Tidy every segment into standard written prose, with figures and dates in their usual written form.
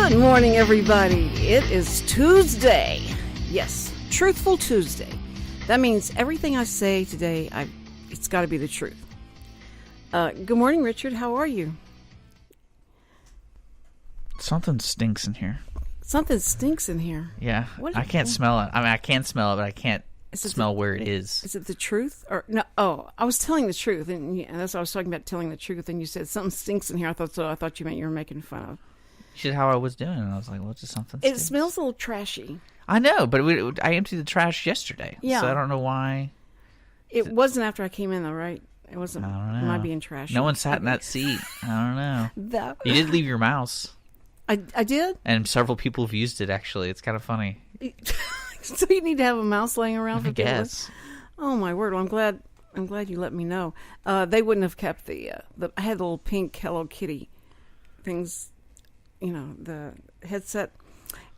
Good morning, everybody. It is Tuesday. Yes, Truthful Tuesday. That means everything I say today, it's got to be the truth. Good morning, Richard. How are you? Something stinks in here. Something stinks in here. Yeah, I can't smell it. I mean, I can smell it, but I can't smell where it is. Is it the truth? Or no? Oh, I was telling the truth, and that's what I was talking about, telling the truth. And you said something stinks in here. I thought you meant you were making fun of. She said how I was doing, and I was like, "What's just something?" It smells a little trashy. I know, but I emptied the trash yesterday. Yeah. So I don't know why. It wasn't after I came in, though, right? It wasn't. I don't know. Am I being trashy? No one sat in that seat. I don't know. You did leave your mouse. I did? And several people have used it, actually. It's kind of funny. So you need to have a mouse laying around for people? I guess. Oh, my word. Well, I'm glad you let me know. They wouldn't have kept I had the little pink Hello Kitty things, the headset,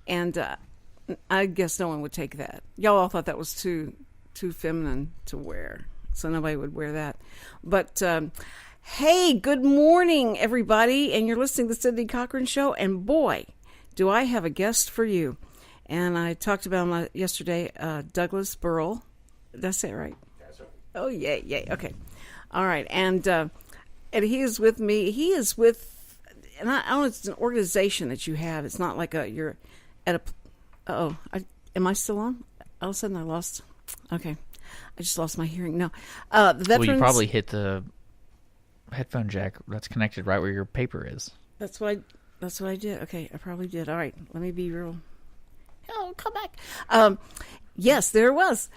and I guess no one would take that. Y'all all thought that was too feminine to wear, so nobody would wear that. But hey, good morning, everybody, and you're listening to the Cindy Cochran Show, and boy, do I have a guest for you. And I talked about him yesterday, Douglas Burrell. Did I say it right? That's right. Oh, yay. Okay. All right. And he is with me. He is with, and I don't know, it's an organization that you have. It's not like you're at a, am I still on? All of a sudden I lost. Okay. I just lost my hearing. No. The veterans. Well, you probably hit the headphone jack that's connected right where your paper is. That's what I did. Okay. I probably did. All right. Let me be real. Oh, come back. Yes, there it was.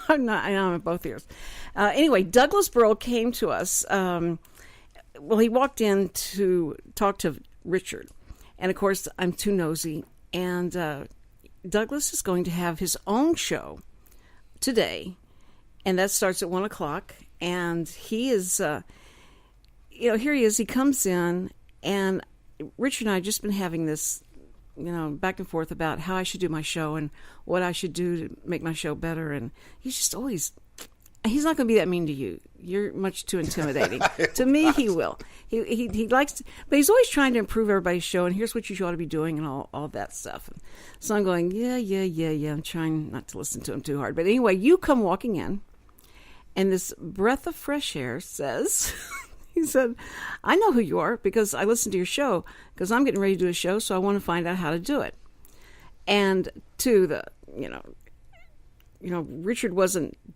I'm at both ears. Anyway, Douglas Burrell came to us. He walked in to talk to Richard. And, of course, I'm too nosy. And Douglas is going to have his own show today. And that starts at 1 o'clock. And he is, here he is. He comes in. And Richard and I have just been having this back and forth about how I should do my show and what I should do to make my show better. And he's just always, he's not going to be that mean to you. You're much too intimidating. To me, he will. He likes to, but he's always trying to improve everybody's show. And here's what you ought to be doing and all that stuff. And so I'm going, yeah. I'm trying not to listen to him too hard. But anyway, you come walking in and this breath of fresh air says... He said, I know who you are because I listened to your show because I'm getting ready to do a show, so I want to find out how to do it. And Richard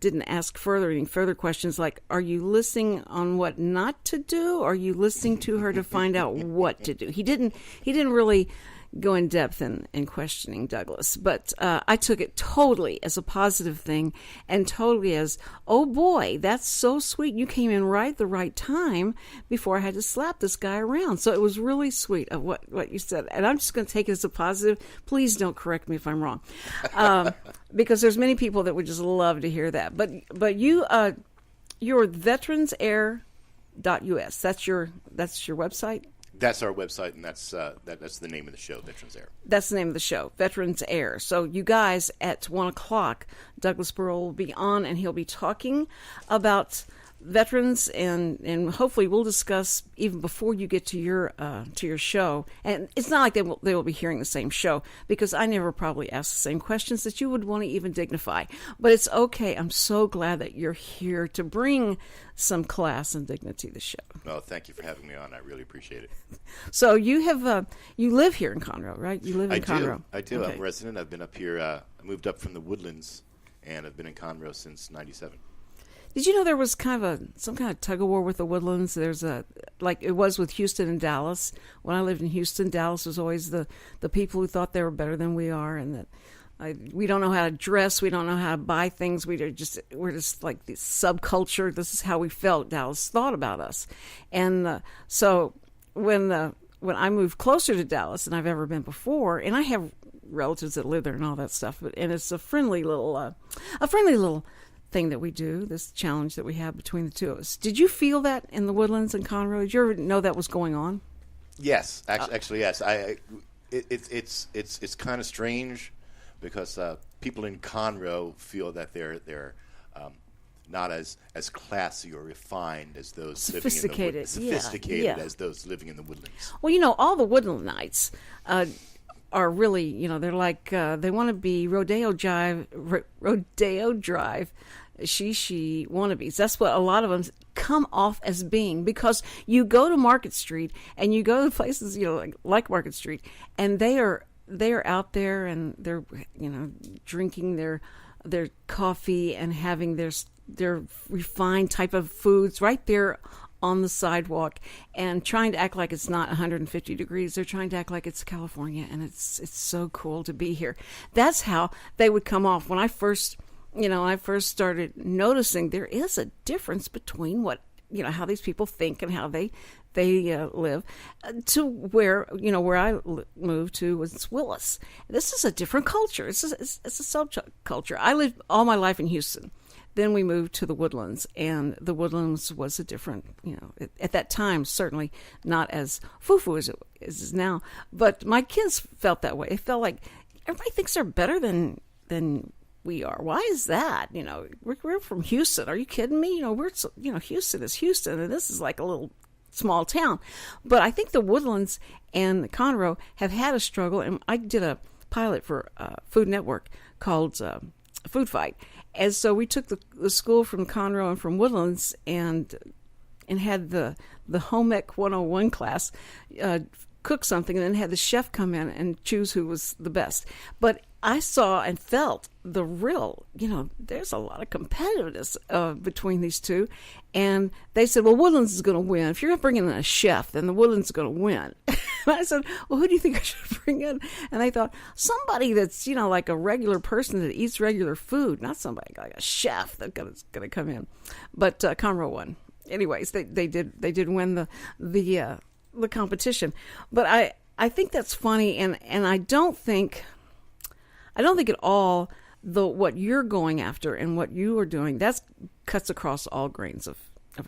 didn't ask any further questions like, are you listening on what not to do? Or are you listening to her to find out what to do? He didn't really go in depth in questioning Douglas, but I took it totally as a positive thing and totally as, oh boy, that's so sweet. You came in right at the right time before I had to slap this guy around. So it was really sweet of what you said. And I'm just going to take it as a positive. Please don't correct me if I'm wrong. Because there's many people that would just love to hear that. But you're veteransair.us. That's your website? That's our website, and that's the name of the show, Veterans Air. That's the name of the show, Veterans Air. So you guys, at 1 o'clock, Douglas Burrell will be on, and he'll be talking about veterans, and hopefully we'll discuss even before you get to your show. And it's not like they will be hearing the same show, because I never probably ask the same questions that you would want to even dignify. But it's okay. I'm so glad that you're here to bring some class and dignity to the show. Well, thank you for having me on. I really appreciate it. So you have you live here in Conroe, right? You live in Conroe. I do. Okay. I'm a resident. I've been up here. I moved up from the Woodlands, and I've been in Conroe since '97. Did you know there was some kind of tug of war with the Woodlands? There's like it was with Houston and Dallas. When I lived in Houston, Dallas was always the people who thought they were better than we are, and that we don't know how to dress, we don't know how to buy things. We're just like this subculture. This is how we felt. Dallas thought about us, and so when I moved closer to Dallas than I've ever been before, and I have relatives that live there and all that stuff, and it's a friendly little thing that we do, this challenge that we have between the two of us. Did you feel that in the Woodlands and Conroe? Did you ever know that was going on? Yes, actually, yes. It's kind of strange because people in Conroe feel that they're not as classy or refined as those sophisticated, sophisticated as those living in the woodlands. Well, all the Woodlandites are really, they're like they want to be Rodeo Drive she wannabes. That's what a lot of them come off as being, because you go to Market Street and you go to places like Market Street, and they are out there and they're drinking their coffee and having their refined type of foods right there on the sidewalk, and trying to act like it's not 150 degrees. They're trying to act like it's California, and it's so cool to be here. That's how they would come off. When I first started noticing there is a difference between what, how these people think and how they live, to where I moved to was Willis. This is a different culture. It's a subculture. I lived all my life in Houston. Then we moved to the Woodlands, and the Woodlands was a different, at that time, certainly not as foo-foo as it is now. But my kids felt that way. It felt like everybody thinks they're better than we are. Why is that? We're from Houston. Are you kidding me? Houston is Houston, and this is like a little small town. But I think the Woodlands and Conroe have had a struggle, and I did a pilot for Food Network called Food Fight. And so we took the school from Conroe and from Woodlands and had the Home Ec 101 class cook something, and then had the chef come in and choose who was the best. But I saw and felt the real, there's a lot of competitiveness between these two. And they said, well, Woodlands is going to win. If you're bringing in a chef, then the Woodlands is going to win. And I said, well, who do you think I should bring in? And they thought, somebody that's, like a regular person that eats regular food, not somebody like a chef that's going to come in. But Conroe won. Anyways, they did win the competition. But I think that's funny, and I don't think at all what you're going after and what you are doing, that cuts across all grains of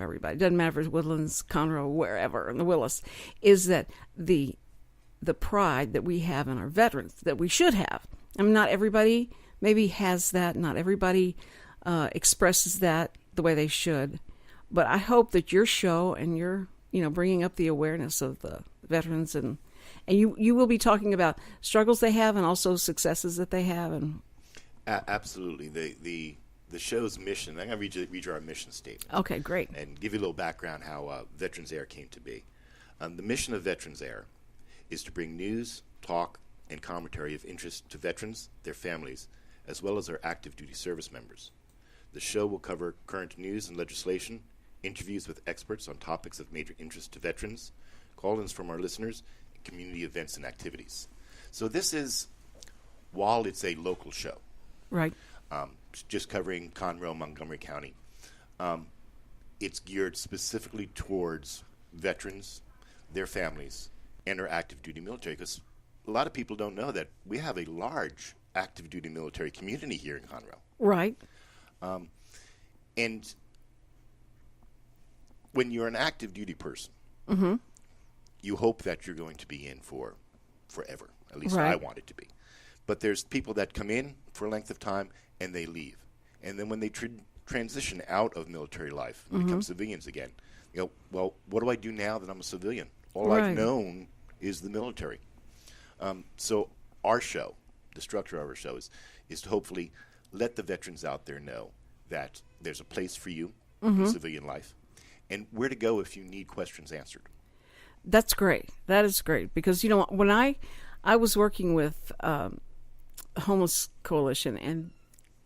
everybody. It doesn't matter if it's Woodlands, Conroe, wherever, in the Willis, is that the pride that we have in our veterans, that we should have. I mean, not everybody maybe has that. Not everybody expresses that the way they should. But I hope that your show and your, bringing up the awareness of the veterans, and you will be talking about struggles they have and also successes that they have. And absolutely. The show's mission, I'm going to read you our mission statement. Okay, great. And give you a little background how Veterans Air came to be. The mission of Veterans Air is to bring news, talk, and commentary of interest to veterans, their families, as well as our active duty service members. The show will cover current news and legislation, interviews with experts on topics of major interest to veterans, call-ins from our listeners, and community events and activities. So this is, while it's a local show, right, just covering Conroe, Montgomery County, it's geared specifically towards veterans, their families, and our active duty military, because a lot of people don't know that we have a large active duty military community here in Conroe. Right. And when you're an active duty person, mm-hmm. you hope that you're going to be in for forever. At least right. I want it to be. But there's people that come in for a length of time and they leave. And then when they transition out of military life and become civilians again, well, what do I do now that I'm a civilian? All right. I've known is the military. So our show, the structure of our show is to hopefully let the veterans out there know that there's a place for you in civilian life and where to go if you need questions answered. That's great. That is great. Because, when I was working with Homeless Coalition,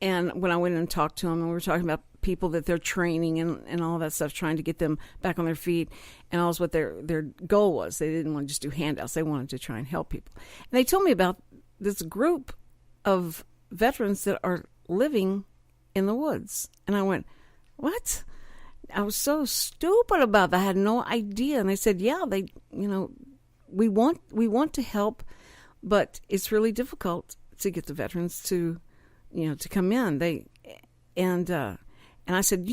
and when I went in and talked to them, and we were talking about people that they're training and all that stuff, trying to get them back on their feet, and all what their goal was. They didn't want to just do handouts. They wanted to try and help people. And they told me about this group of veterans that are living in the woods. And I went, what? I was so stupid about that. I had no idea. And they said, yeah, we want to help, but it's really difficult to get the veterans to come in. And I said,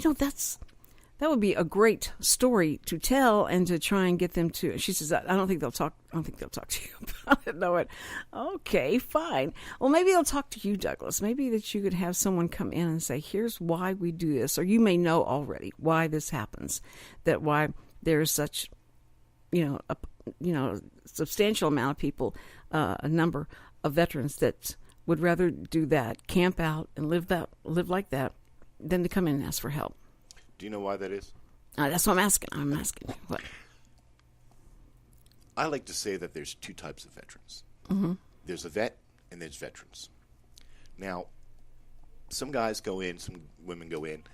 that would be a great story to tell and to try and get them to. She says, I don't think they'll talk to you about it. No, okay, fine. Well, maybe they'll talk to you, Douglas. Maybe that you could have someone come in and say, here's why we do this. Or you may know already why this happens, that why there's such, a substantial amount of people, a number of veterans that would rather do that, camp out and live like that, than to come in and ask for help. Do you know why that is? That's what I'm asking. I'm asking you. What? I like to say that there's two types of veterans. Mm-hmm. There's a vet and there's veterans. Now, some guys go in, some women go in.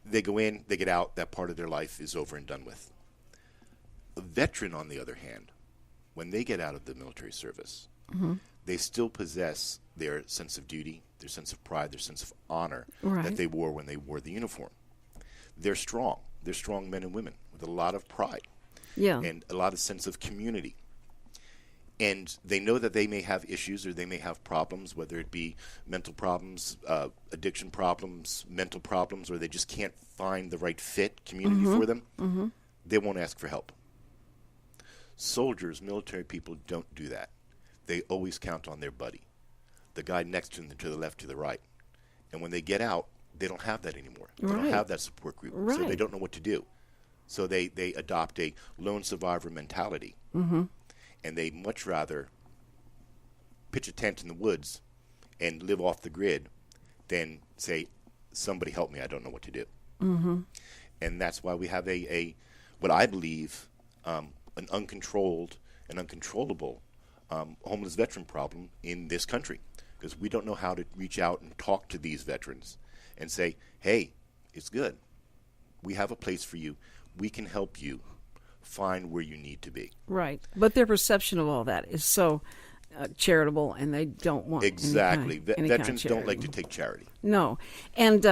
They go in, they get out, that part of their life is over and done with. A veteran, on the other hand, when they get out of the military service, mm-hmm. they still possess their sense of duty, their sense of pride, their sense of honor right. that they wore when they wore the uniform. They're strong. They're strong men and women with a lot of pride and a lot of sense of community. And they know that they may have issues or they may have problems, whether it be mental problems, addiction problems, mental problems, or they just can't find the right fit community mm-hmm. for them. Mm-hmm. They won't ask for help. Soldiers, military people don't do that. They always count on their buddy, the guy next to them, to the left, to the right. And when they get out, they don't have that anymore. They right. don't have that support group, right. so they don't know what to do. So they adopt a lone survivor mentality, mm-hmm. and they much rather pitch a tent in the woods and live off the grid than say, somebody help me, I don't know what to do. Mm-hmm. And that's why we have what I believe, an uncontrolled and uncontrollable homeless veteran problem in this country, because we don't know how to reach out and talk to these veterans and say, hey, it's good. We have a place for you. We can help you find where you need to be. Right. But their perception of all that is so charitable, and they don't want exactly. Any Veterans kind of don't like to take charity. No. And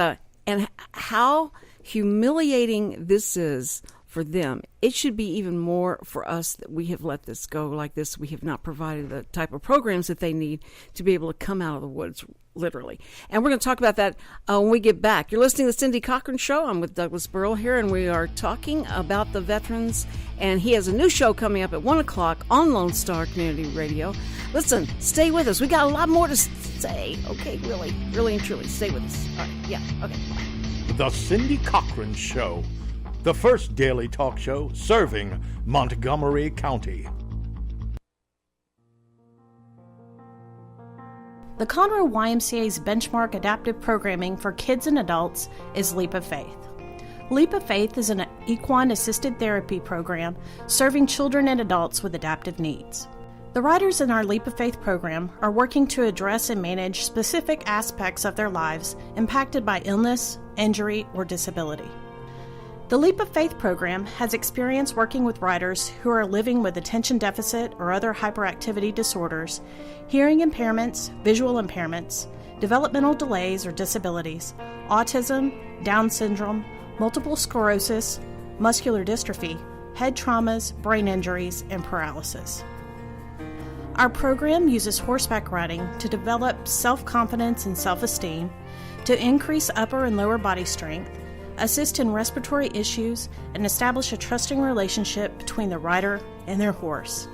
how humiliating this is for them. It should be even more for us that we have let this go like this. We have not provided the type of programs that they need to be able to come out of the woods, literally. And we're going to talk about that when we get back. You're listening to the Cindy Cochran Show. I'm with Douglas Burrell here, and we are talking about the veterans. And he has a new show coming up at 1 o'clock on Lone Star Community Radio. Listen, stay with us. We got a lot more to say. Okay, really, really and truly, stay with us. All right, yeah, okay. The Cindy Cochran Show, the first daily talk show serving Montgomery County. The Conroe YMCA's benchmark adaptive programming for kids and adults is Leap of Faith. Leap of Faith is an equine-assisted therapy program serving children and adults with adaptive needs. The riders in our Leap of Faith program are working to address and manage specific aspects of their lives impacted by illness, injury, or disability. The Leap of Faith program has experience working with riders who are living with attention deficit or other hyperactivity disorders, hearing impairments, visual impairments, developmental delays or disabilities, autism, Down syndrome, multiple sclerosis, muscular dystrophy, head traumas, brain injuries, and paralysis. Our program uses horseback riding to develop self-confidence and self-esteem, to increase upper and lower body strength, assist in respiratory issues, and establish a trusting relationship between the rider and their horse.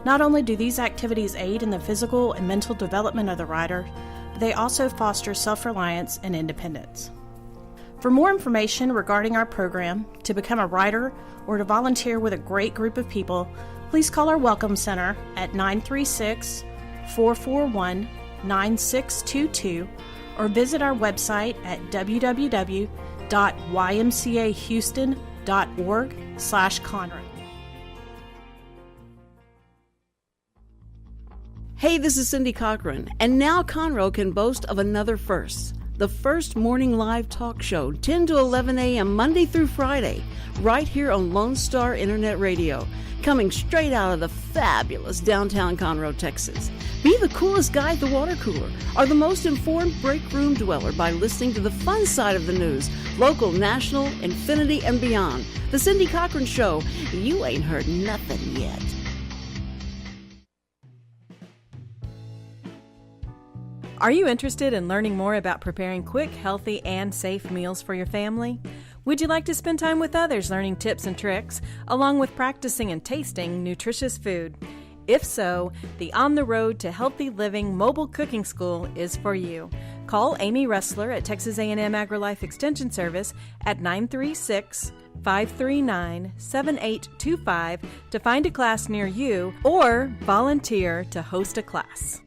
Not only do these activities aid in the physical and mental development of the rider, but they also foster self-reliance and independence. For more information regarding our program, to become a rider, or to volunteer with a great group of people, please call our Welcome Center at 936-441-9622 or visit our website at www.ymcahouston.org/Conroe. Hey, this is Cindy Cochran, and now Conroe can boast of another first. The first morning live talk show, 10 to 11 a.m. Monday through Friday, right here on Lone Star Internet Radio, coming straight out of the fabulous downtown Conroe, Texas. Be the coolest guy at the water cooler, or the most informed break room dweller by listening to the fun side of the news, local, national, infinity, and beyond. The Cindy Cochran Show. You ain't heard nothing yet. Are you interested in learning more about preparing quick, healthy, and safe meals for your family? Would you like to spend time with others learning tips and tricks, along with practicing and tasting nutritious food? If so, the On the Road to Healthy Living Mobile Cooking School is for you. Call Amy Ressler at Texas A&M AgriLife Extension Service at 936-539-7825 to find a class near you or volunteer to host a class.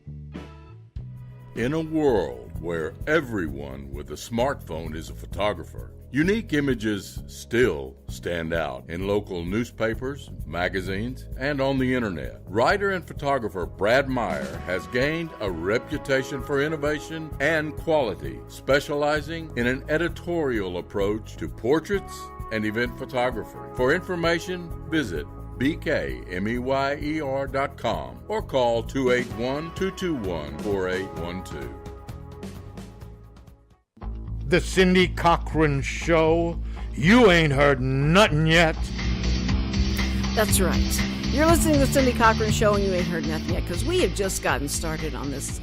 In a world where everyone with a smartphone is a photographer, unique images still stand out in local newspapers, magazines, and on the internet. Writer and photographer Brad Meyer has gained a reputation for innovation and quality, specializing in an editorial approach to portraits and event photography. For information, visit bkmeyer.com or call 281-221-4812. The Cindy Cochran Show. You ain't heard nothing yet. That's right. You're listening to the Cindy Cochran Show, and you ain't heard nothing yet, because we have just gotten started on this,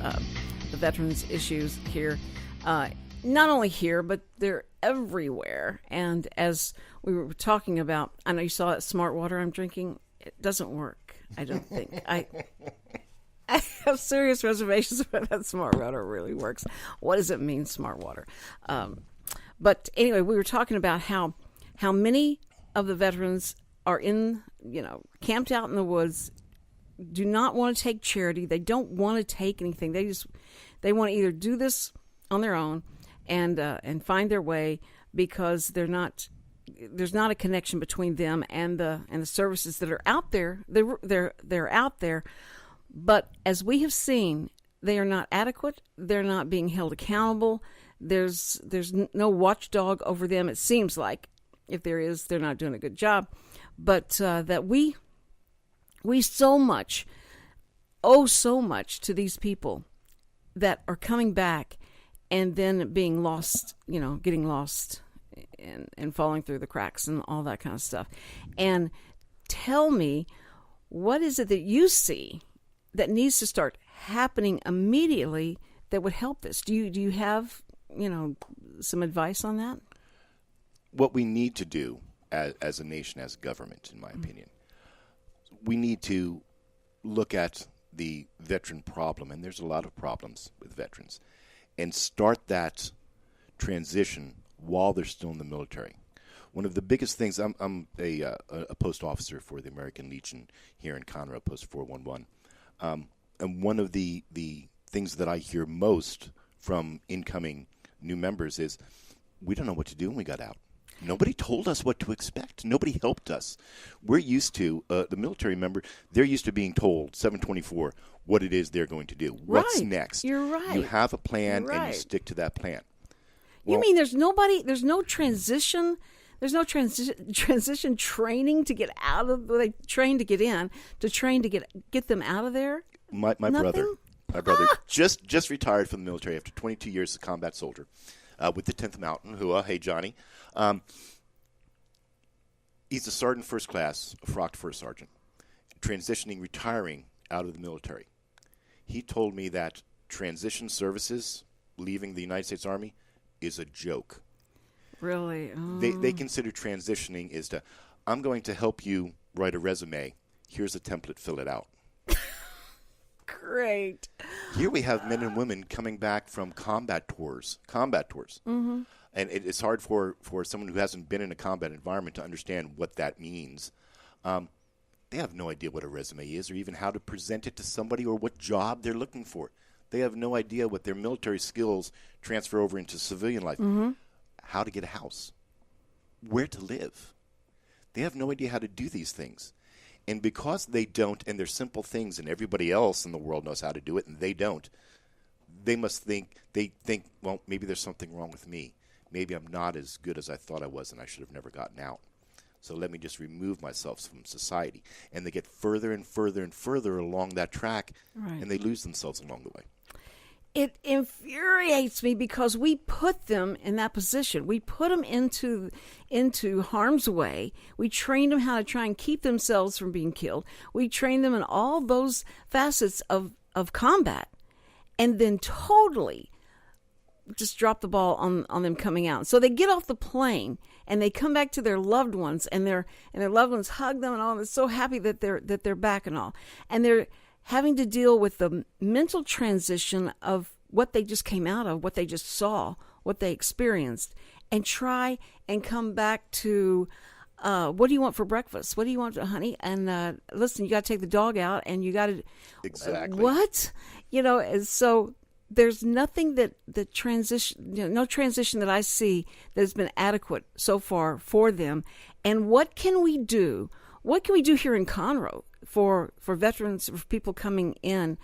the veterans issues here. Not only here, but they're everywhere. And as we were talking about, I know you saw that smart water I'm drinking. It doesn't work, I don't think. I have serious reservations whether that smart water really works. What does it mean, smart water? But anyway, we were talking about how many of the veterans are camped out in the woods, do not want to take charity. They don't want to take anything. They want to either do this on their own and find their way, because there's not a connection between them and the services that are out there. They're out there. But as we have seen, they are not adequate. They're not being held accountable. There's no watchdog over them. It seems like, if there is, they're not doing a good job. But that we so much owe so much to these people that are coming back and then being lost, getting lost and falling through the cracks and all that kind of stuff. And tell me, what is it that you see that needs to start happening immediately that would help this? Do you have, some advice on that? What we need to do as a nation, as a government, in my opinion, we need to look at the veteran problem, and there's a lot of problems with veterans, and start that transition while they're still in the military. One of the biggest things, I'm a post officer for the American Legion here in Conroe, Post 411. And one of the things that I hear most from incoming new members is, we don't know what to do when we got out. Nobody told us what to expect. Nobody helped us. We're used to, the military member, they're used to being told, 724, what it is they're going to do. What's next? You're right. You have a plan, and you stick to that plan. Well, you mean there's no transition? There's no transition training to get out of, they train to get in, to train to get them out of there? My brother just retired from the military after 22 years as a combat soldier with the 10th Mountain. Hey, Johnny. He's a sergeant first class, a frocked first sergeant, retiring out of the military. He told me that transition services, leaving the United States Army, is a joke. Really? Oh. They consider transitioning is to, I'm going to help you write a resume. Here's a template, fill it out. Great. Here we have men and women coming back from combat tours. Mm-hmm. And it's hard for someone who hasn't been in a combat environment to understand what that means. They have no idea what a resume is, or even how to present it to somebody, or what job they're looking for. They have no idea what their military skills transfer over into civilian life. Mm-hmm. How to get a house, where to live. They have no idea how to do these things. And because they don't, and they're simple things, and everybody else in the world knows how to do it, and they don't, they think, well, maybe there's something wrong with me. Maybe I'm not as good as I thought I was, and I should have never gotten out. So let me just remove myself from society. And they get further and further and further along that track, and they lose themselves along the way. It infuriates me because we put them in that position. We put them into harm's way. We train them how to try and keep themselves from being killed. We train them in all those facets of combat. And then totally, just dropped the ball on them coming out. So they get off the plane and they come back to their loved ones, and their loved ones hug them and all. And they're so happy that they're back and all. And they're having to deal with the mental transition of what they just came out of, what they just saw, what they experienced, and try and come back to, what do you want for breakfast? What do you want, honey? And listen, you got to take the dog out, and you got to Exactly. what? And so there's nothing that transition, no transition that I see that has been adequate so far for them. And what can we do? What can we do here in Conroe for veterans, for people coming in,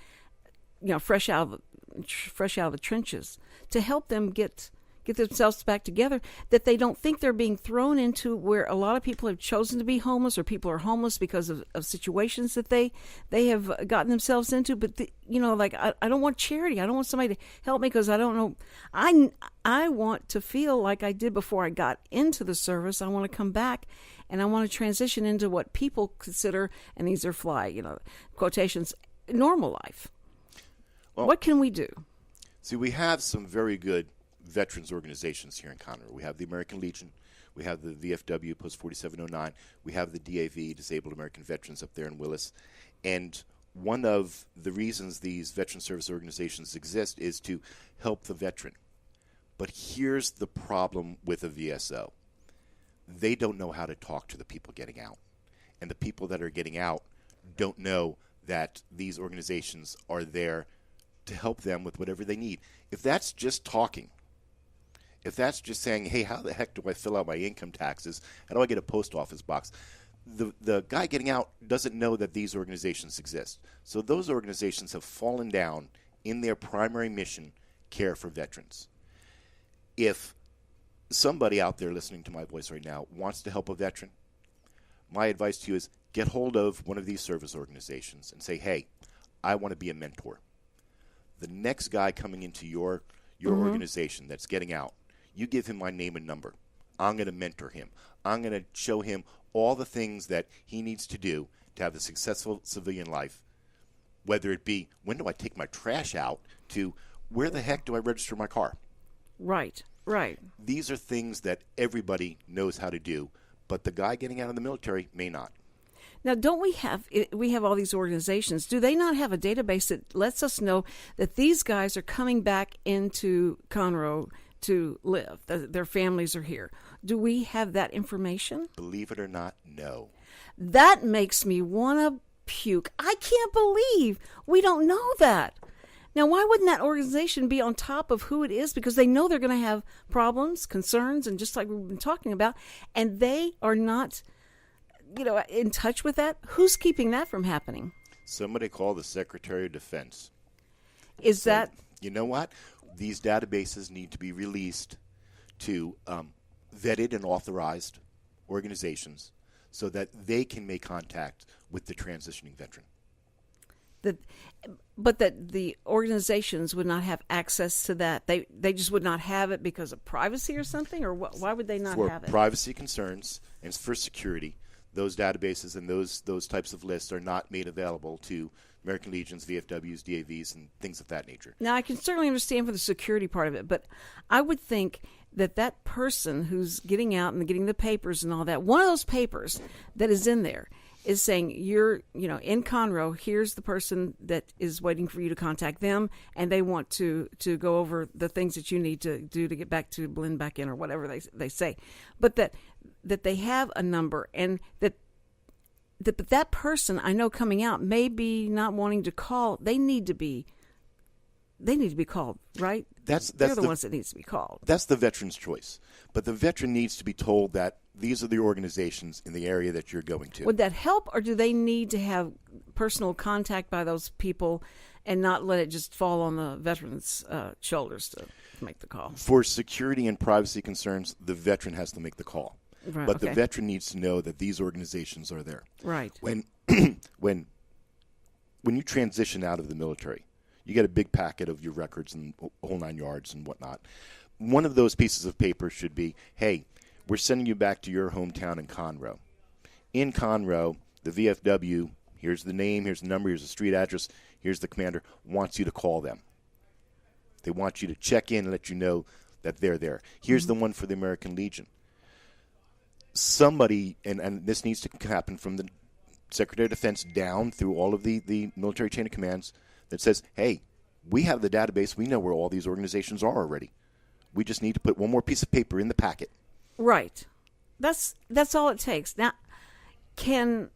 fresh out of the trenches, to help them get themselves back together, that they don't think they're being thrown into where a lot of people have chosen to be homeless, or people are homeless because of situations that they have gotten themselves into. But I don't want charity. I don't want somebody to help me because I don't know. I want to feel like I did before I got into the service. I want to come back, and I want to transition into what people consider, and these are quotations, normal life. Well, what can we do? See, we have some very good veterans organizations here in Conroe. We have the American Legion, we have the VFW Post 4709, we have the DAV, Disabled American Veterans, up there in Willis. And one of the reasons these veteran service organizations exist is to help the veteran. But here's the problem with a VSO. They don't know how to talk to the people getting out. And the people that are getting out don't know that these organizations are there to help them with whatever they need. If that's just talking, if that's just saying, hey, how the heck do I fill out my income taxes? How do I get a post office box? The guy getting out doesn't know that these organizations exist. So those organizations have fallen down in their primary mission, care for veterans. If somebody out there listening to my voice right now wants to help a veteran, my advice to you is get hold of one of these service organizations and say, hey, I want to be a mentor. The next guy coming into your organization that's getting out, you give him my name and number. I'm going to mentor him. I'm going to show him all the things that he needs to do to have a successful civilian life, whether it be, when do I take my trash out, to where the heck do I register my car? Right. These are things that everybody knows how to do, but the guy getting out of the military may not. Now, don't we have all these organizations? Do they not have a database that lets us know that these guys are coming back into Conroe to live, their families are here? Do we have that information? Believe it or not, no. That makes me want to puke. I can't believe we don't know that. Now, why wouldn't that organization be on top of who it is? Because they know they're going to have problems, concerns, and just like we've been talking about, and they are not in touch with that. Who's keeping that from happening? Somebody call the Secretary of Defense. Is that... You know what? These databases need to be released to vetted and authorized organizations so that they can make contact with the transitioning veteran. But that the organizations would not have access to that. They just would not have it because of privacy or something? Or why would they not have it? For privacy concerns and for security, those databases and those types of lists are not made available to American Legions, VFWs, DAVs, and things of that nature. Now, I can certainly understand for the security part of it, but I would think that person who's getting out and getting the papers and all that, one of those papers that is in there is saying, you're, in Conroe, here's the person that is waiting for you to contact them, and they want to go over the things that you need to do to get back to blend back in or whatever they say. But that they have a number, and that person I know coming out may be not wanting to call. They need to be called, right? They're the ones that needs to be called. That's the veteran's choice. But the veteran needs to be told that these are the organizations in the area that you're going to. Would that help, or do they need to have personal contact by those people and not let it just fall on the veteran's shoulders to make the call? For security and privacy concerns, the veteran has to make the call. Right, but okay. the veteran needs to know that these organizations are there. Right. When you transition out of the military, you get a big packet of your records and whole 9 yards and whatnot. One of those pieces of paper should be, hey, we're sending you back to your hometown in Conroe. In Conroe, the VFW, here's the name, here's the number, here's the street address, here's the commander, wants you to call them. They want you to check in and let you know that they're there. Here's the one for the American Legion. Somebody, and this needs to happen from the Secretary of Defense down through all of the military chain of commands, that says, hey, we have the database. We know where all these organizations are already. We just need to put one more piece of paper in the packet. Right. That's all it takes. Now, can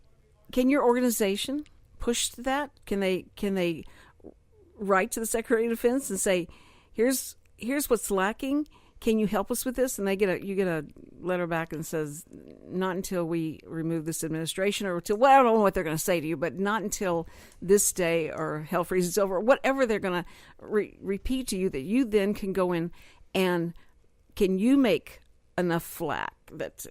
your organization push to that? Can they write to the Secretary of Defense and say, here's what's lacking? Can you help us with this? And you get a letter back and says, not until we remove this administration, or until, well, I don't know what they're going to say to you, but not until this day or hell freezes over, whatever they're going to repeat to you, that you then can go in and can you make enough flack that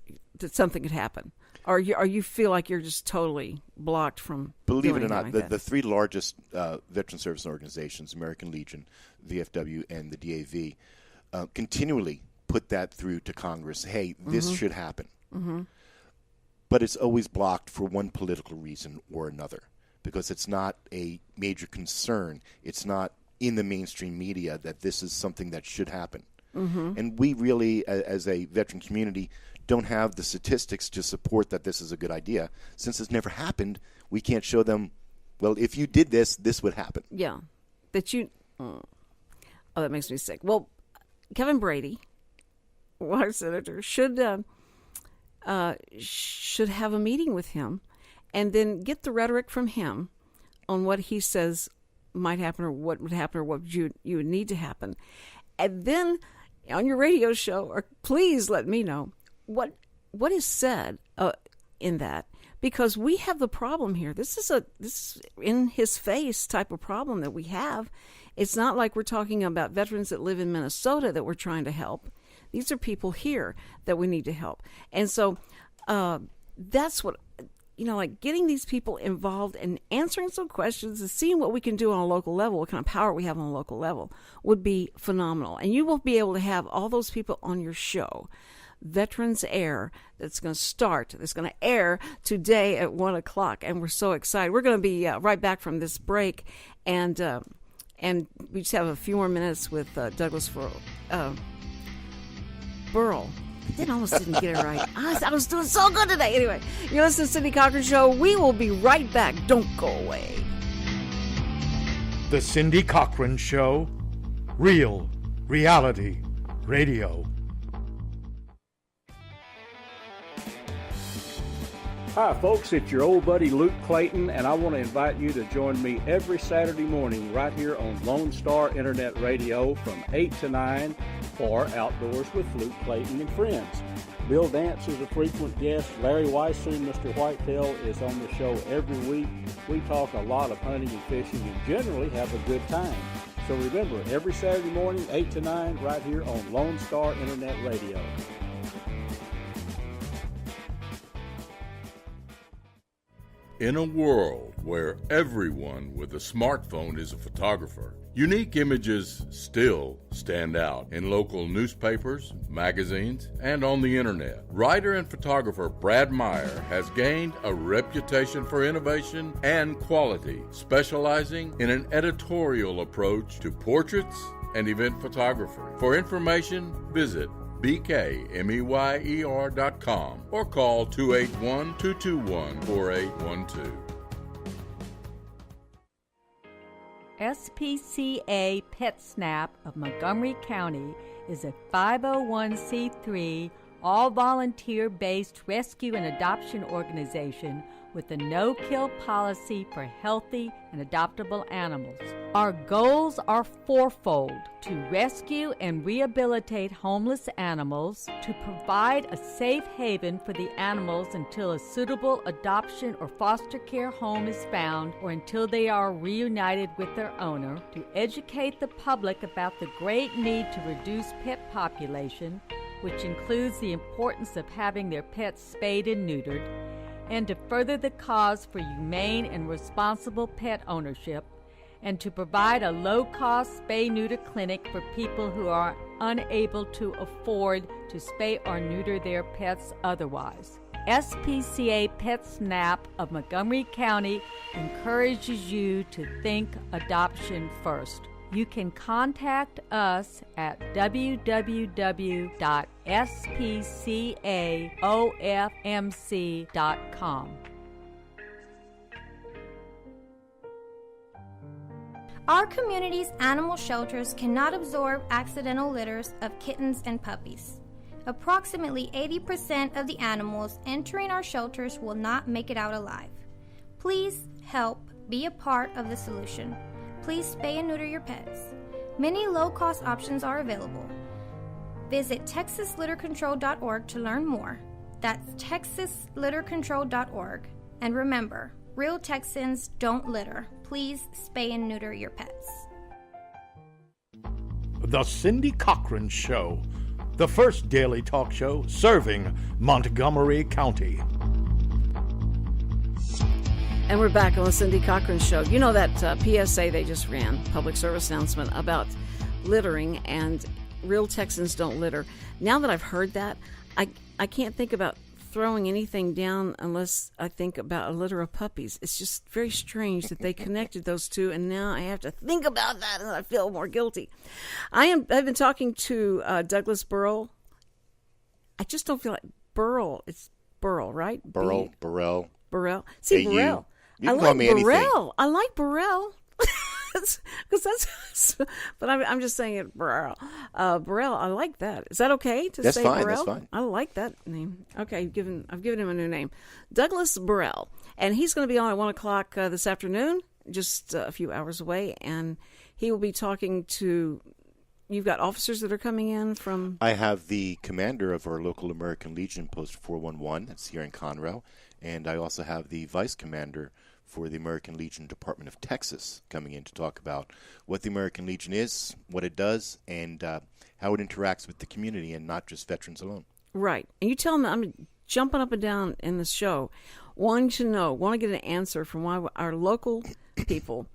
something could happen? Or you feel like you're just totally blocked from Believe it or doing not, like the three largest veteran service organizations, American Legion, VFW, and the DAV, continually put that through to Congress. Hey, this should happen. Mm-hmm. But it's always blocked for one political reason or another, because it's not a major concern. It's not in the mainstream media that this is something that should happen. Mm-hmm. And we really, as a veteran community, don't have the statistics to support that this is a good idea. Since it's never happened, we can't show them, well, if you did this, this would happen. Yeah. Oh, that makes me sick. Well, Kevin Brady, our senator, should have a meeting with him and then get the rhetoric from him on what he says might happen, or what would happen, or what you would need to happen. And then on your radio show, or please let me know what is said in that, because we have the problem here. This is in his face type of problem that we have. It's not like we're talking about veterans that live in Minnesota that we're trying to help. These are people here that we need to help. And so that's what, like getting these people involved and answering some questions and seeing what we can do on a local level, what kind of power we have on a local level, would be phenomenal. And you will be able to have all those people on your show. Veterans Air, that's going to air today at 1 o'clock. And we're so excited. We're going to be right back from this break. And we just have a few more minutes with Douglas Burrell. I almost didn't get it right. I was doing so good today. Anyway, you're listening to Cindy Cochran Show. We will be right back. Don't go away. The Cindy Cochran Show. Real reality radio. Hi folks, it's your old buddy Luke Clayton, and I want to invite you to join me every Saturday morning right here on Lone Star Internet Radio from 8 to 9 for Outdoors with Luke Clayton and Friends. Bill Dance is a frequent guest. Larry Weisser and Mr. Whitetail is on the show every week. We talk a lot of hunting and fishing and generally have a good time. So remember, every Saturday morning, 8 to 9, right here on Lone Star Internet Radio. In a world where everyone with a smartphone is a photographer, unique images still stand out in local newspapers, magazines, and on the internet. Writer and photographer Brad Meyer has gained a reputation for innovation and quality, specializing in an editorial approach to portraits and event photography. For information, visit bkmeyer.com or call 281-221-4812. SPCA PetSnap of Montgomery County is a 501c3 all-volunteer-based rescue and adoption organization with a no-kill policy for healthy and adoptable animals. Our goals are fourfold: to rescue and rehabilitate homeless animals, to provide a safe haven for the animals until a suitable adoption or foster care home is found or until they are reunited with their owner, to educate the public about the great need to reduce pet population, which includes the importance of having their pets spayed and neutered, and to further the cause for humane and responsible pet ownership, and to provide a low-cost spay-neuter clinic for people who are unable to afford to spay or neuter their pets otherwise. SPCA PetSnap of Montgomery County encourages you to think adoption first. You can contact us at www.spcaofmc.com. Our community's animal shelters cannot absorb accidental litters of kittens and puppies. Approximately 80% of the animals entering our shelters will not make it out alive. Please help be a part of the solution. Please spay and neuter your pets. Many low-cost options are available. Visit texaslittercontrol.org to learn more. That's texaslittercontrol.org. And remember, real Texans don't litter. Please spay and neuter your pets. The Cindy Cochran Show, the first daily talk show serving Montgomery County. And we're back on the Cindy Cochran Show. You know that PSA they just ran, public service announcement about littering and real Texans don't litter. Now that I've heard that, I can't think about throwing anything down unless I think about a litter of puppies. It's just very strange that they connected those two, and now I have to think about that, and I feel more guilty. I've been talking to Douglas Burrell. I just don't feel like Burrell. It's Burrell, right? Burrell. See, AU. Burrell. You I can like call me anything. Burrell. I like Burrell. Because that's, but I'm just saying it, Burrell. Burrell, I like that. Is that okay to say fine, Burrell? That's fine. I like that name. Okay, I've given him a new name, Douglas Burrell, and he's going to be on at 1:00 this afternoon, just a few hours away, and he will be talking to. You've got officers that are coming in from. I have the commander of our local American Legion, Post 411. That's here in Conroe, and I also have the vice commander for the American Legion Department of Texas coming in to talk about what the American Legion is, what it does, and how it interacts with the community and not just veterans alone. Right. And you tell them, I'm jumping up and down in the show, wanting to get an answer from why our local people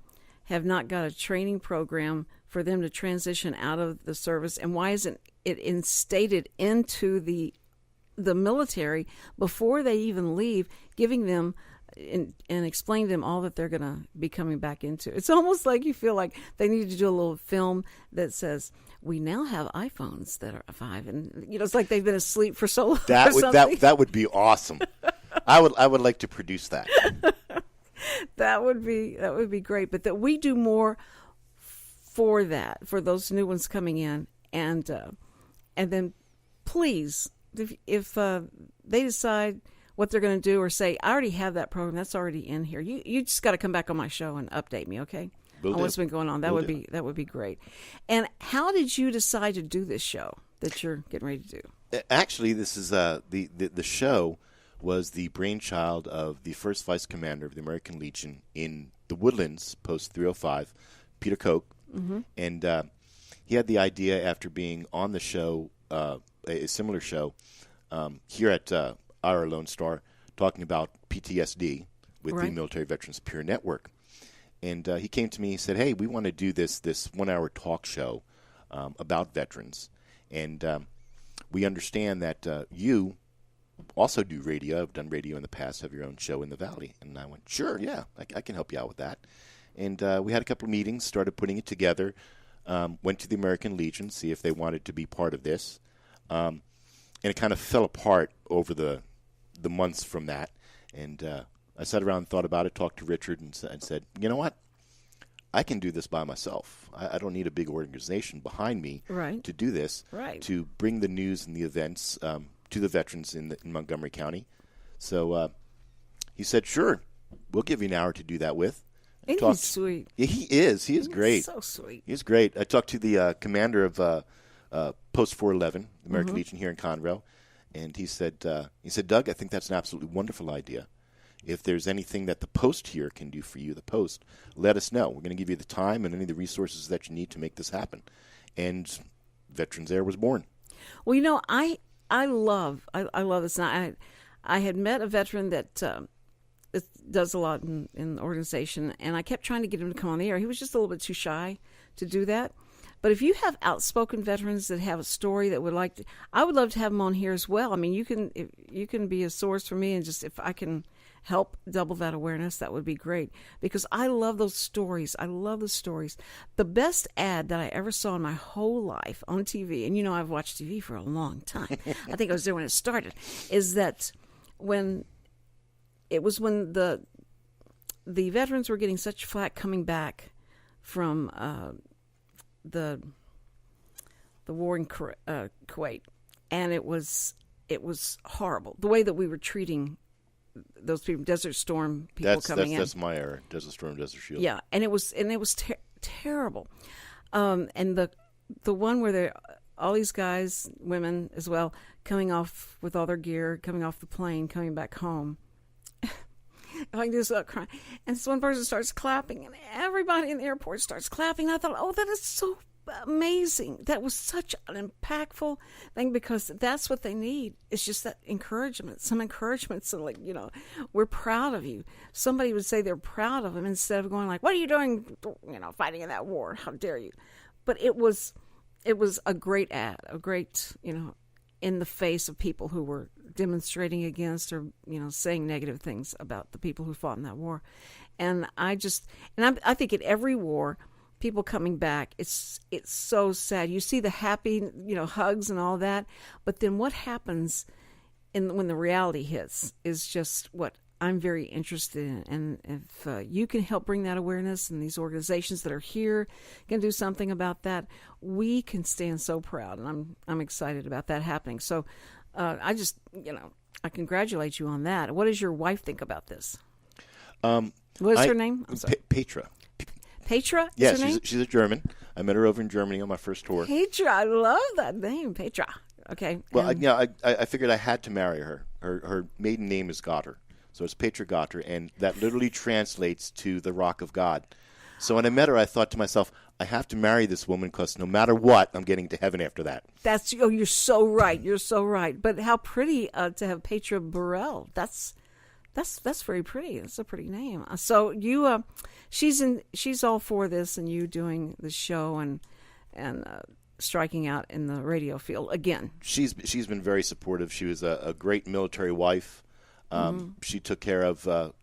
have not got a training program for them to transition out of the service, and why isn't it instated into the military before they even leave, giving them and explain to them all that they're going to be coming back into. It's almost like you feel like they need to do a little film that says, we now have iPhones that are 5, and it's like they've been asleep for so long. That would be awesome. I would like to produce that. That would be great. But that we do more for those new ones coming in, and then please, if they decide what they're going to do or say, I already have that program, that's already in here. You just got to come back on my show and update me, okay? On what's been going on. That would be great. And how did you decide to do this show that you're getting ready to do? Actually, this is the show was the brainchild of the first vice commander of the American Legion in the Woodlands, Post 305, Peter Koch. Mm-hmm. And he had the idea after being on the show, a similar show, here at our Lone Star, talking about PTSD with the Military Veterans Peer Network. And he came to me and said, hey, we want to do this 1-hour talk show about veterans. And we understand that you also do radio. I've done radio in the past, have your own show in the Valley. And I went, sure, yeah, I can help you out with that. And we had a couple of meetings, started putting it together, went to the American Legion, see if they wanted to be part of this. And it kind of fell apart over the months from that. And I sat around and thought about it, talked to Richard, and said, you know what? I can do this by myself. I don't need a big organization behind me to do this, to bring the news and the events to the veterans in Montgomery County. So he said, sure, we'll give you an hour to do that with. And he's sweet. Yeah, he is. He is great. He's so sweet. He's great. I talked to the commander of Post 411, the American Legion here in Conroe, and he said, Doug, I think that's an absolutely wonderful idea. If there's anything that the Post here can do for you, the Post, let us know. We're going to give you the time and any of the resources that you need to make this happen. And Veterans Air was born. Well, I love this. And I had met a veteran that does a lot in the organization, and I kept trying to get him to come on the air. He was just a little bit too shy to do that. But if you have outspoken veterans that have a story that would like to, I would love to have them on here as well. I mean, you can be a source for me, and just if I can help double that awareness, that would be great. Because I love those stories. I love the stories. The best ad that I ever saw in my whole life on TV, and I've watched TV for a long time. I think I was there when it started, is that when the veterans were getting such flack coming back from the war in Kuwait, and it was horrible the way that we were treating those people, Desert Storm people coming in. That's Meyer, Desert Storm, Desert Shield. Yeah, and it was terrible. And the one where all these guys, women as well, coming off with all their gear, coming off the plane, coming back home. I just start crying. And this one person starts clapping, and everybody in the airport starts clapping. I thought, that is so amazing. That was such an impactful thing, because that's what they need. It's just that encouragement, some encouragement. So, we're proud of you. Somebody would say they're proud of them instead of going like, what are you doing, fighting in that war? How dare you? But it was a great ad, a great, in the face of people who were demonstrating against or, saying negative things about the people who fought in that war. And I think at every war, people coming back, it's so sad. You see the happy, hugs and all that, but then what happens when the reality hits is just what I'm very interested in. And if you can help bring that awareness, and these organizations that are here can do something about that, we can stand so proud. And I'm excited about that happening. So I just, I congratulate you on that. What does your wife think about this? What is her name? I'm sorry. Petra. Petra? Yeah, she's a German. I met her over in Germany on my first tour. Petra, I love that name, Petra. Okay. Well, I figured I had to marry her. Her maiden name is Gotter, so it's Petra Gotter, and that literally translates to the Rock of God. So when I met her, I thought to myself, I have to marry this woman because no matter what, I'm getting to heaven after that. You're so right. You're so right. But how pretty to have Petra Burrell. That's very pretty. That's a pretty name. So you, she's all for this, and you doing the show and striking out in the radio field again. She's been very supportive. She was a great military wife. She took care of the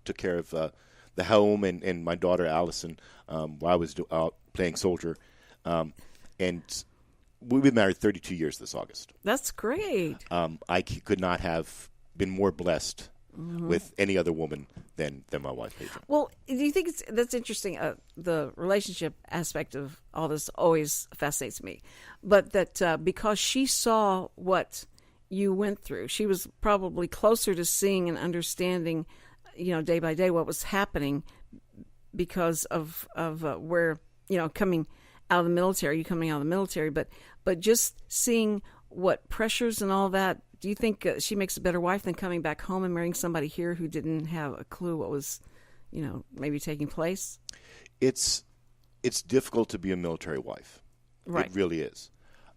home and my daughter Allison while I was out playing soldier, and we've been married 32 years this August. That's great. I could not have been more blessed with any other woman than my wife, Petra. Well, do you think that's interesting? The relationship aspect of all this always fascinates me. But that because she saw what you went through, she was probably closer to seeing and understanding, day by day what was happening because of where, coming out of the military, you coming out of the military, but just seeing what pressures and all that. Do you think she makes a better wife than coming back home and marrying somebody here who didn't have a clue what was, maybe taking place? It's difficult to be a military wife. Right. It really is.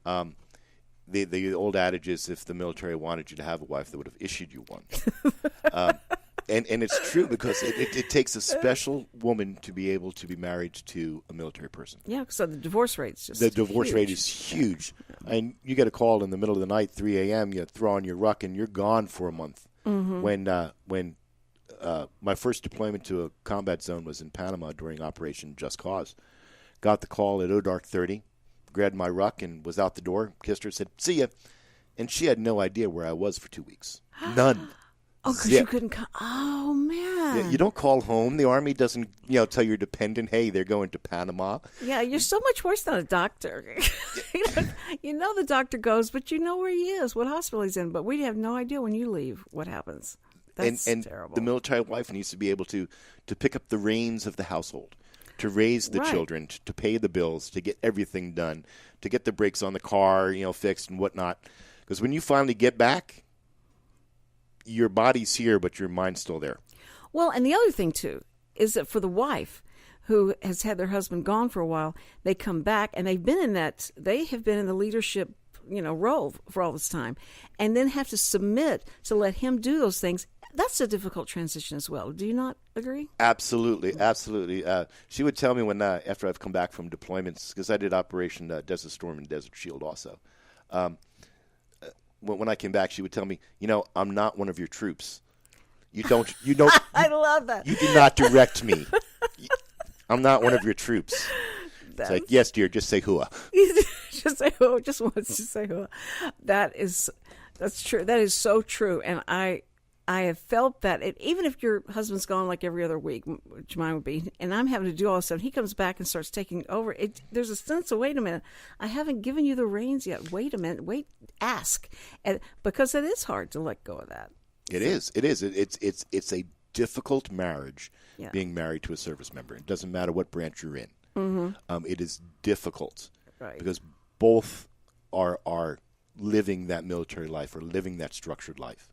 The old adage is, if the military wanted you to have a wife, they would have issued you one. And it's true, because it takes a special woman to be able to be married to a military person. Yeah, so the divorce rate's just The divorce rate is huge. And you get a call in the middle of the night, 3 a.m., you throw on your ruck, and you're gone for a month. Mm-hmm. When my first deployment to a combat zone was in Panama during Operation Just Cause, got the call at dark 30, grabbed my ruck and was out the door, kissed her, said, "See ya." And she had no idea where I was for 2 weeks. None. Oh, because you couldn't come. Oh, man. Yeah, you don't call home. The Army doesn't, tell your dependent, hey, they're going to Panama. Yeah, you're so much worse than a doctor. The doctor goes, but you know where he is, what hospital he's in. But we have no idea when you leave what happens. That's terrible. The military wife needs to be able to pick up the reins of the household, to raise the children, to pay the bills, to get everything done, to get the brakes on the car, fixed and whatnot. Because when you finally get back, your body's here, but your mind's still there. Well, and the other thing, too, is that for the wife who has had their husband gone for a while, they come back, and they have been in the leadership, role for all this time, and then have to submit to let him do those things. That's a difficult transition as well. Do you not agree? Absolutely. She would tell me when after I've come back from deployments, because I did Operation Desert Storm and Desert Shield also. When I came back, she would tell me, I'm not one of your troops. You don't. I love that. You do not direct me. I'm not one of your troops. It's like, yes, dear, just say hua. Just say hua. Just once, just say hua. That's true. That is so true. And I have felt that even if your husband's gone like every other week, which mine would be, and I'm having to do all this stuff, he comes back and starts taking over. There's a sense of, wait a minute, I haven't given you the reins yet. Wait a minute. Ask. Because it is hard to let go of that. It is. It's a difficult marriage, being married to a service member. It doesn't matter what branch you're in. Mm-hmm. It is difficult, right? Because both are living that military life or living that structured life.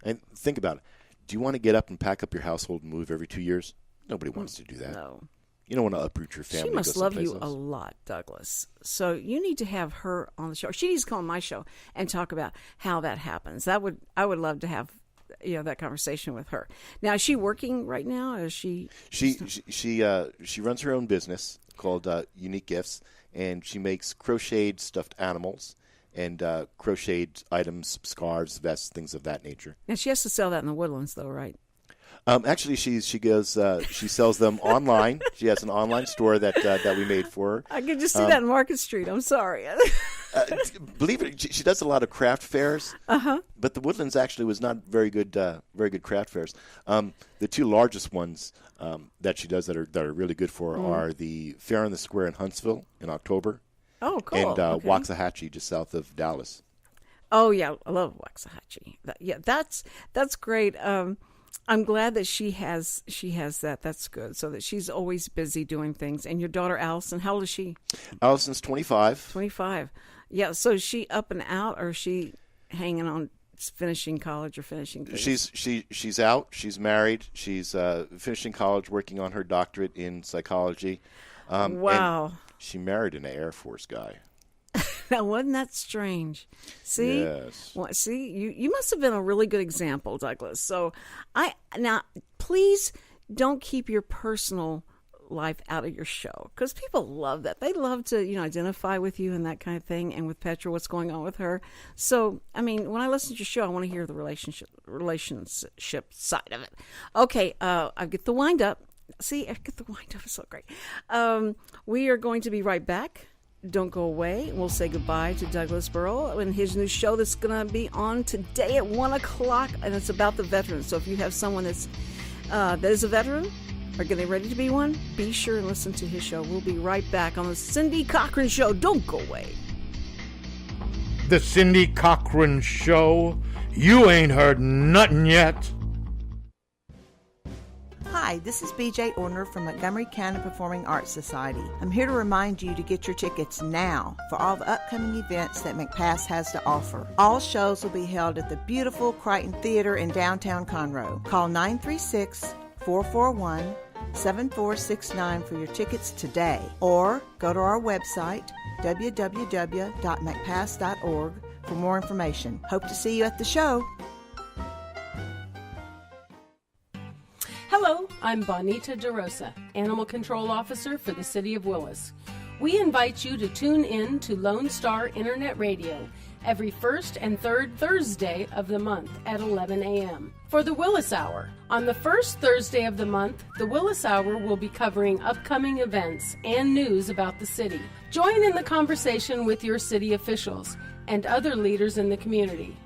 And think about it. Do you want to get up and pack up your household and move every 2 years? Nobody wants to do that. No. You don't want to uproot your family. She must love you a lot, Douglas. So you need to have her on the show. She needs to come on my show and talk about how that happens. I would love to have that conversation with her. Now, is she working right now? Or is she runs her own business called Unique Gifts, and she makes crocheted stuffed animals and crocheted items, scarves, vests, things of that nature. Now she has to sell that in the Woodlands, though, right? Actually, she sells them online. She has an online store that we made for her. I could just see that in Market Street. I'm sorry. Believe it, she does a lot of craft fairs. But the Woodlands actually was not very good craft fairs. The two largest ones that she does that are really good for her are the Fair on the Square in Huntsville in October. Oh, cool. And okay. Waxahachie, just south of Dallas. Oh yeah, I love Waxahachie. That's great. I'm glad that she has that. That's good. So that she's always busy doing things. And your daughter Allison, how old is she? Allison's 25. 25. Yeah. So is she up and out, or is she hanging on, finishing college or finishing things? She's out. She's married. She's finishing college, working on her doctorate in psychology. Wow. And she married an Air Force guy. Now, wasn't that strange? See? Yes. Well, see, you must have been a really good example, Douglas. So, now, please don't keep your personal life out of your show, because people love that. They love to, identify with you and that kind of thing, and with Petra, what's going on with her. So, I mean, when I listen to your show, I want to hear the relationship side of it. Okay, I get the wind up. See, I get the wind up. It's so great. We are going to be right back. Don't go away. We'll say goodbye to Douglas Burrell and his new show that's going to be on today at 1 o'clock, and it's about the veterans. So if you have someone that is a veteran or getting ready to be one, be sure and listen to his show. We'll be right back on the Cindy Cochran Show. Don't go away. The Cindy Cochran Show. You ain't heard nothing yet. Hi, this is BJ Orner from Montgomery County Performing Arts Society. I'm here to remind you to get your tickets now for all the upcoming events that McPass has to offer. All shows will be held at the beautiful Crichton Theater in downtown Conroe. Call 936-441-7469 for your tickets today, or go to our website, www.mcpass.org, for more information. Hope to see you at the show. Hello, I'm Bonita DeRosa, Animal Control Officer for the City of Willis. We invite you to tune in to Lone Star Internet Radio every first and third Thursday of the month at 11 a.m. for the Willis Hour. On the first Thursday of the month, the Willis Hour will be covering upcoming events and news about the city. Join in the conversation with your city officials and other leaders in the community.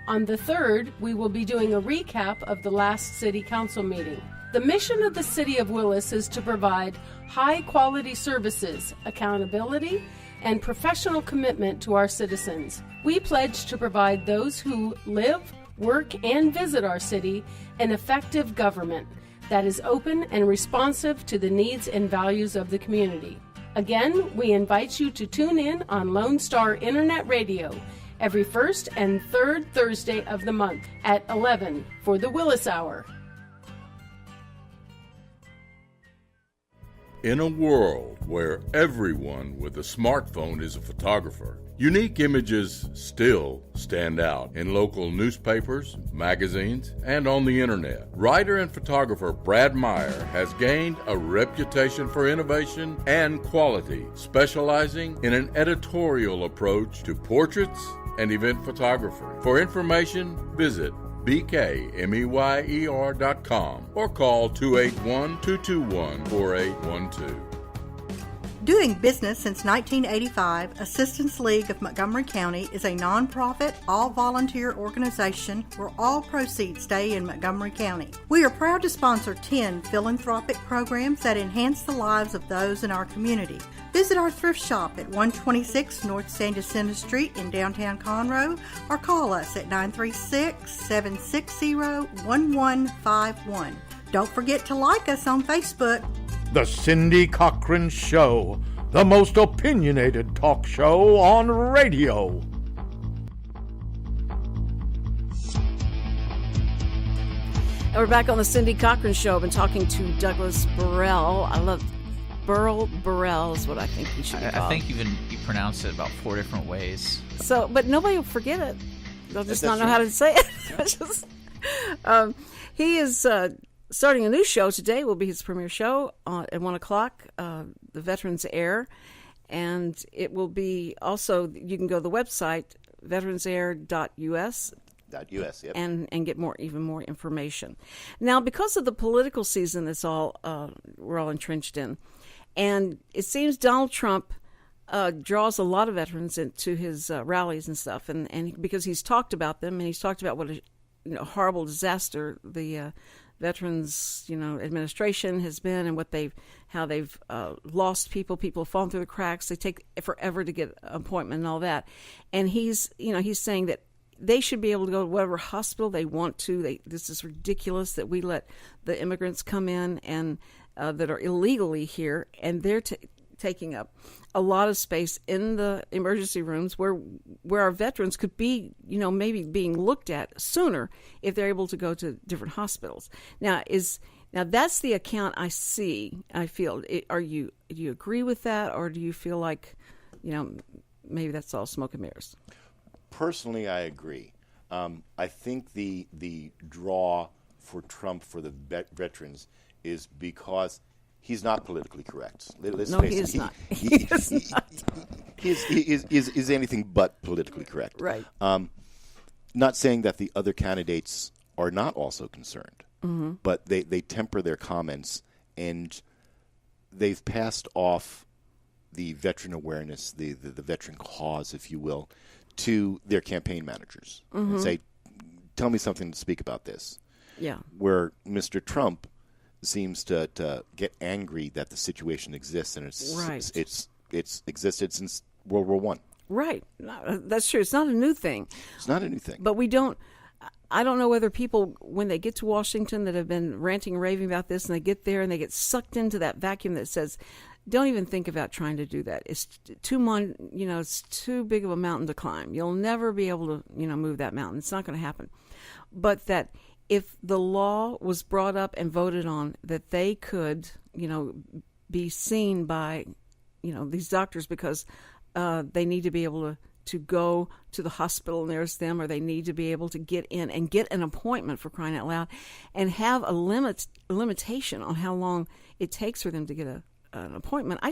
On the third, we will be doing a recap of the last City Council meeting. The mission of the City of Willis is to provide high-quality services, accountability, and professional commitment to our citizens. We pledge to provide those who live, work, and visit our city an effective government that is open and responsive to the needs and values of the community. Again, we invite you to tune in on Lone Star Internet Radio every first and third Thursday of the month at 11 for the Willis Hour. In a world where everyone with a smartphone is a photographer, unique images still stand out in local newspapers, magazines, and on the internet. Writer and photographer Brad Meyer has gained a reputation for innovation and quality, specializing in an editorial approach to portraits and event photography. For information, visit BKMEYER.com or call 281-221-4812. Doing business since 1985, Assistance League of Montgomery County is a nonprofit, all-volunteer organization where all proceeds stay in Montgomery County. We are proud to sponsor 10 philanthropic programs that enhance the lives of those in our community. Visit our thrift shop at 126 North San Jacinto Street in downtown Conroe or call us at 936-760-1151. Don't forget to like us on Facebook. The Cindy Cochran Show, the most opinionated talk show on radio. And we're back on the Cindy Cochran Show. I've been talking to Douglas Burrell. I love Burrell is what I think he should be called. I think you pronounce it about 4 different ways. So, but nobody will forget it. They'll just not know how to say it. He is starting a new show today. Will be his premiere show at 1 o'clock, the Veterans Air. And it will be also, you can go to the website, veteransair.us. .us, yep. And get even more information. Now, because of the political season that's we're all entrenched in, and it seems Donald Trump draws a lot of veterans into his rallies and stuff, and because he's talked about them, and he's talked about what a horrible disaster the Veterans Administration has been, and how they've lost people have fallen through the cracks. They take forever to get an appointment and all that, and he's saying that they should be able to go to whatever hospital they want to. This is ridiculous that we let the immigrants come in and that are illegally here, and they're taking up a lot of space in the emergency rooms where our veterans could be, maybe being looked at sooner if they're able to go to different hospitals. Now that's the account I see. I feel. Do you agree with that, or do you feel like, maybe that's all smoke and mirrors? Personally, I agree. I think the draw for Trump for the veterans is because he's not politically correct. Let's face he is it. Not. He is anything but politically correct. Right. Not saying that the other candidates are not also concerned, but they temper their comments, and they've passed off the veteran awareness, the veteran cause, if you will, to their campaign managers and say, tell me something to speak about this. Yeah. Where Mr. Trump seems to get angry that the situation exists, and it's existed since World War I. Right. That's true. It's not a new thing. It's not a new thing. But I don't know whether people, when they get to Washington that have been ranting and raving about this, and they get there and they get sucked into that vacuum that says, don't even think about trying to do that. It's it's too big of a mountain to climb. You'll never be able to, move that mountain. It's not going to happen. But that if the law was brought up and voted on, that they could, be seen by, these doctors because they need to be able to go to the hospital nearest them, or they need to be able to get in and get an appointment, for crying out loud, and have a limitation on how long it takes for them to get an appointment. I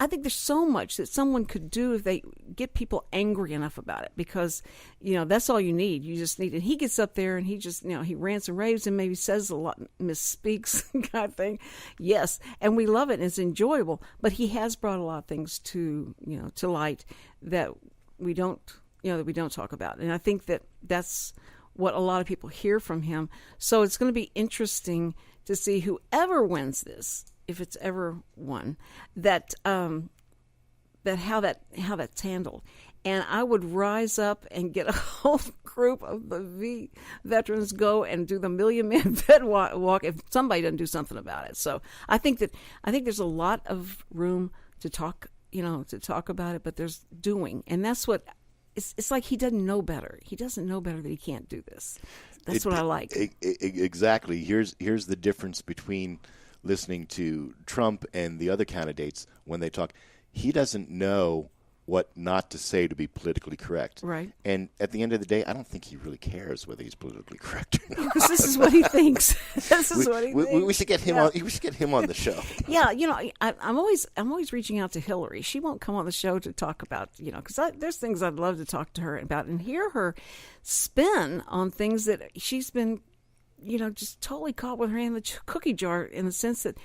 think there's so much that someone could do if they get people angry enough about it, because, that's all you need. You just need, and he gets up there and he just, he rants and raves and maybe says a lot, misspeaks kind of thing. Yes. And we love it and it's enjoyable, but he has brought a lot of things to light that we don't talk about. And I think that that's what a lot of people hear from him. So it's going to be interesting to see whoever wins this, if it's ever won, that how that's handled. And I would rise up and get a whole group of the veterans go and do the Million-Man Bed Walk if somebody doesn't do something about it. So I think there's a lot of room to talk about it, but there's doing, and that's what it's like. He doesn't know better. He doesn't know better that he can't do this. That's what I like. Exactly. Here's the difference between listening to Trump and the other candidates when they talk. He doesn't know what not to say to be politically correct. Right. And at the end of the day, I don't think he really cares whether he's politically correct or not. Because this is what he thinks. This is what he thinks. We should get him on. We should get him on the show. Yeah, I'm always reaching out to Hillary. She won't come on the show to talk about, because there's things I'd love to talk to her about and hear her spin on things that she's been, just totally caught with her hand in the cookie jar, in the sense that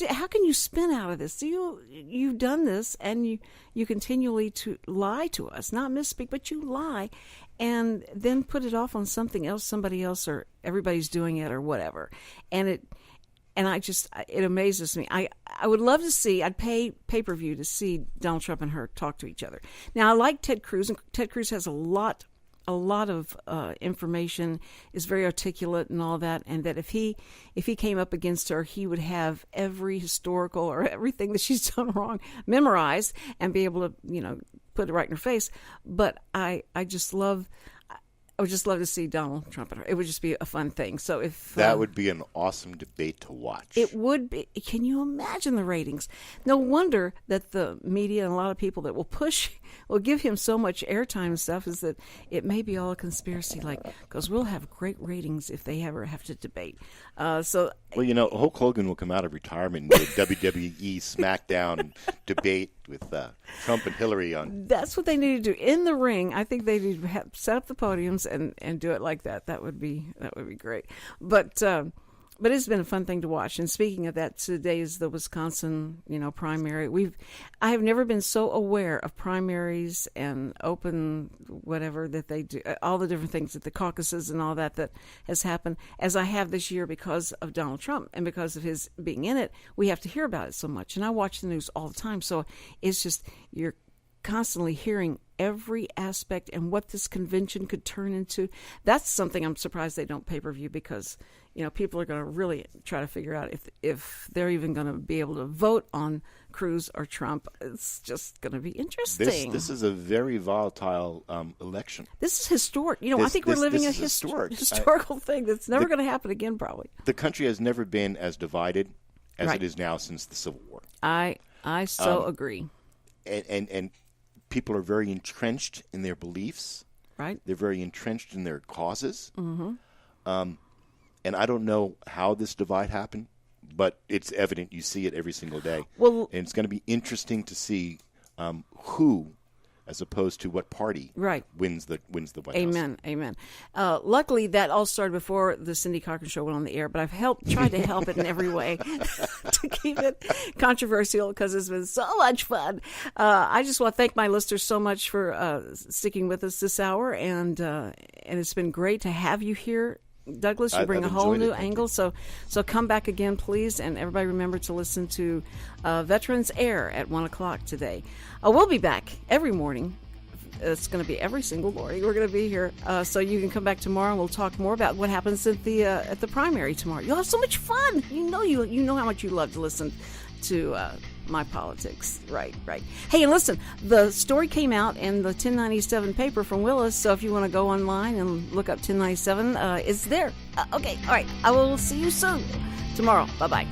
how can you spin out of this? You've done this, and you continually to lie to us, not misspeak, but you lie, and then put it off on something else, somebody else, or everybody's doing it, or whatever. And it amazes me. I would love to see. I'd pay pay-per-view to see Donald Trump and her talk to each other. Now, I like Ted Cruz, and Ted Cruz has a lot of information, is very articulate and all that, and that if he came up against her, he would have every historical or everything that she's done wrong memorized and be able to put it right in her face. But I would just love to see Donald Trump and her. It would just be a fun thing. So if that would be an awesome debate to watch. It would be. Can you imagine the ratings? No wonder that the media and a lot of people that will give him so much airtime and stuff, is that it may be all a conspiracy, because we'll have great ratings if they ever have to debate. Hulk Hogan will come out of retirement and do a WWE SmackDown debate with Trump and Hillary on. That's what they need to do in the ring. I think they need to set up the podiums and do it like that. That would be great. But it's been a fun thing to watch. And speaking of that, today is the Wisconsin, primary. I have never been so aware of primaries and open whatever that they do, all the different things, that the caucuses and all that has happened, as I have this year, because of Donald Trump and because of his being in it. We have to hear about it so much, and I watch the news all the time. So it's just, you're constantly hearing every aspect and what this convention could turn into. That's something I'm surprised they don't pay-per-view, because people are going to really try to figure out if they're even going to be able to vote on Cruz or Trump. It's just going to be interesting. This is a very volatile election. This is historic. I think we're living a historical thing that's never going to happen again, probably. The country has never been as divided as it is now since the Civil War. I so agree. And people are very entrenched in their beliefs. Right. They're very entrenched in their causes. Mm-hmm. And I don't know how this divide happened, but it's evident. You see it every single day. Well, and it's going to be interesting to see who, as opposed to what party, wins the White House. Amen. Luckily, that all started before the Cindy Cochran Show went on the air, but I've tried to help it in every way to keep it controversial, because it's been so much fun. I just want to thank my listeners so much for sticking with us this hour, and it's been great to have you here, Douglas. You bring a whole new angle, so come back again, please. And everybody remember to listen to Veterans Air at 1 o'clock today. We'll be back every morning. It's going to be every single morning. We're going to be here, so you can come back tomorrow, and we'll talk more about what happens at the primary tomorrow. You'll have so much fun. You know how much you love to listen to my politics. Right. Hey, and listen, the story came out in the 1097 paper from Willis, so if you want to go online and look up 1097, it's there. Okay, all right. I will see you soon tomorrow. Bye-bye.